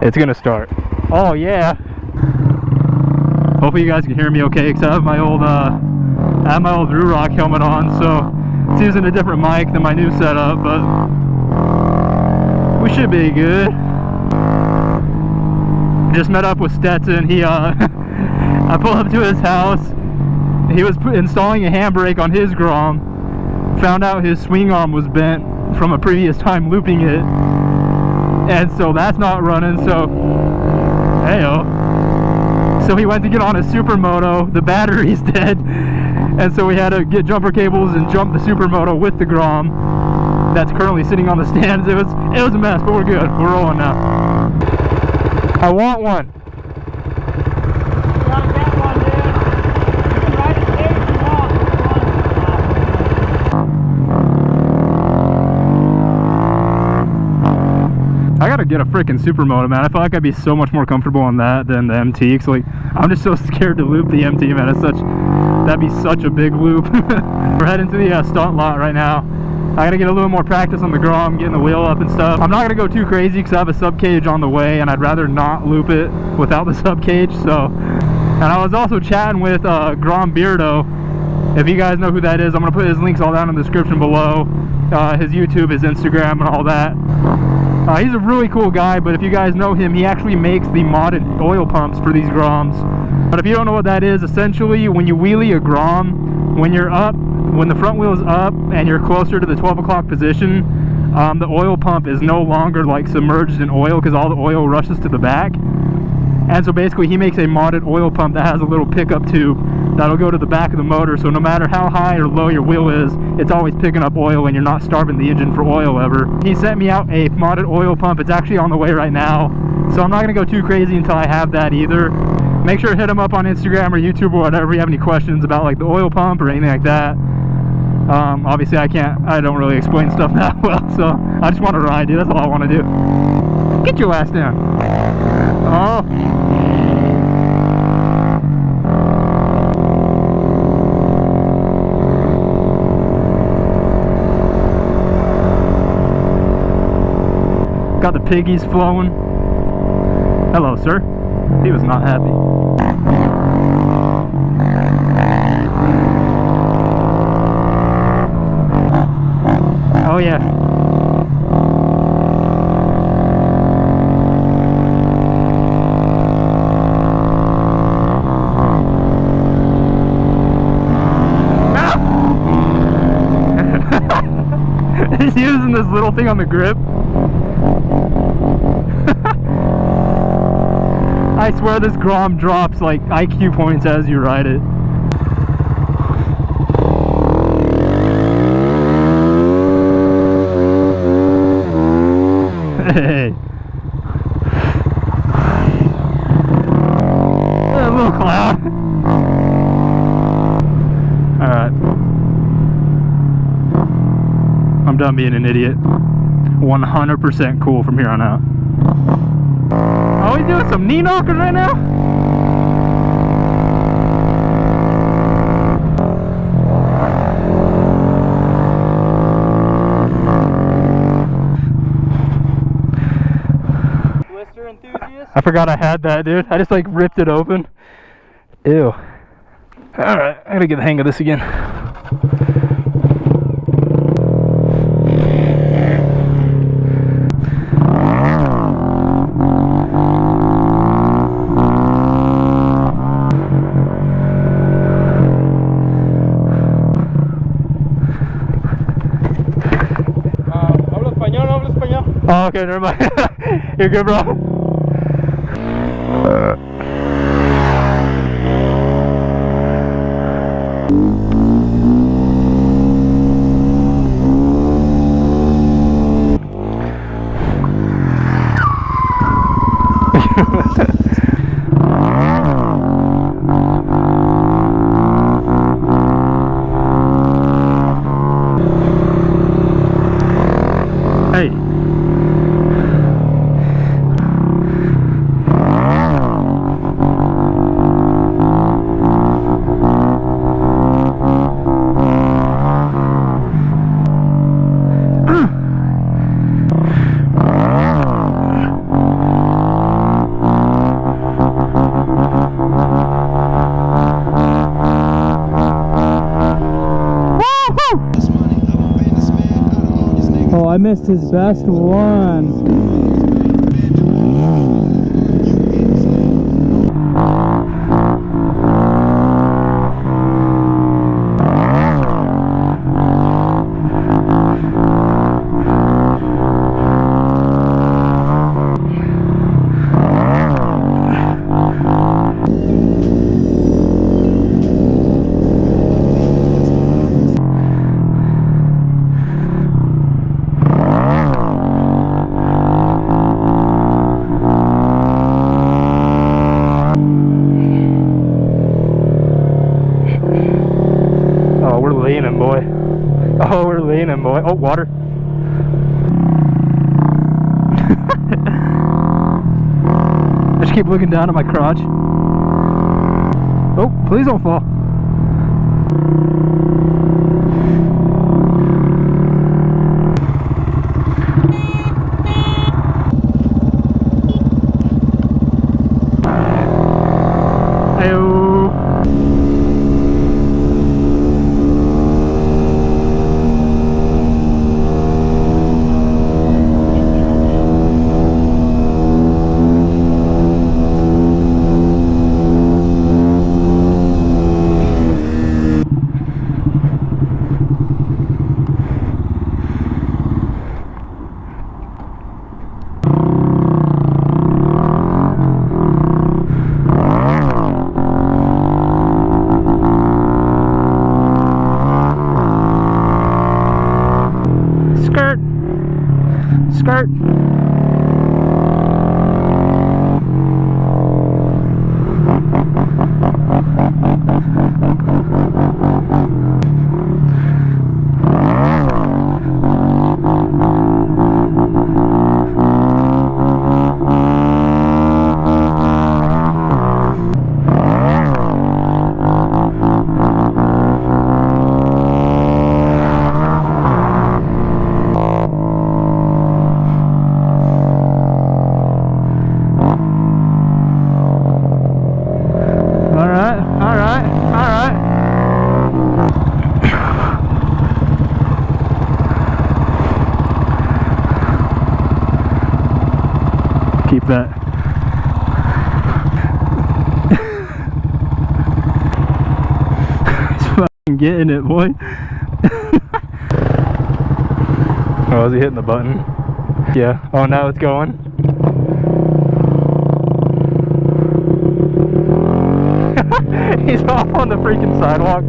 It's gonna start. Oh yeah. Hopefully you guys can hear me okay, because I have my old Rock helmet on, so it's using a different mic than my new setup, but we should be good. Just met up with Stetson. He I pulled up to his house. He was installing a handbrake on his Grom. Found out his swing arm was bent from a previous time looping it, and so that's not running. So heyo. So he went to get on a Supermoto. The battery's dead, and so we had to get jumper cables and jump the Supermoto with the Grom that's currently sitting on the stands. It was a mess, but we're good. We're rolling now. I want one. I gotta get a freaking Supermoto, man. I feel like I'd be so much more comfortable on that than the MT. Cause like, I'm just so scared to loop the MT, man. That'd be such a big loop. We're heading to the stunt lot right now. I gotta get a little more practice on the Grom, getting the wheel up and stuff. I'm not gonna go too crazy because I have a sub cage on the way, and I'd rather not loop it without the sub cage. So, and I was also chatting with Grom Beardo. If you guys know who that is, I'm gonna put his links all down in the description below. His YouTube, his Instagram, and all that. He's a really cool guy, but if you guys know him, he actually makes the modded oil pumps for these Groms. But if you don't know what that is, essentially when you wheelie a Grom, when the front wheel is up and you're closer to the 12 o'clock position, the oil pump is no longer like submerged in oil because all the oil rushes to the back. And so basically he makes a modded oil pump that has a little pickup tube that'll go to the back of the motor, so no matter how high or low your wheel is, it's always picking up oil and you're not starving the engine for oil ever. He sent me out a modded oil pump. It's actually on the way right now, so I'm not going to go too crazy until I have that either. Make sure to hit him up on Instagram or YouTube or whatever if you have any questions about like the oil pump or anything like that. Obviously I don't really explain stuff that well, so I just want to ride, dude. That's all I want to do. Get your ass down. Oh. Got the piggies flowing. Hello, sir. He was not happy. Oh yeah. He's using this little thing on the grip. I swear this Grom drops like IQ points as you ride it. Hey. A little cloud. Alright. I'm done being an idiot. 100% cool from here on out. Oh, he's doing some knee knockers right now? Blister enthusiast? I forgot I had that, dude. I just like ripped it open. Ew. Alright, I gotta get the hang of this again. Oh, okay, never mind. You're good, bro. Hey. I missed his best one. Oh, we're leaning, boy. Oh, we're leaning, boy. Oh, water. I just keep looking down at my crotch. Oh, please don't fall. Ayo. Skirt. Skirt. Keep that. He's fucking getting it, boy. Oh, is he hitting the button? Yeah. Oh, now it's going. He's off on the freaking sidewalk.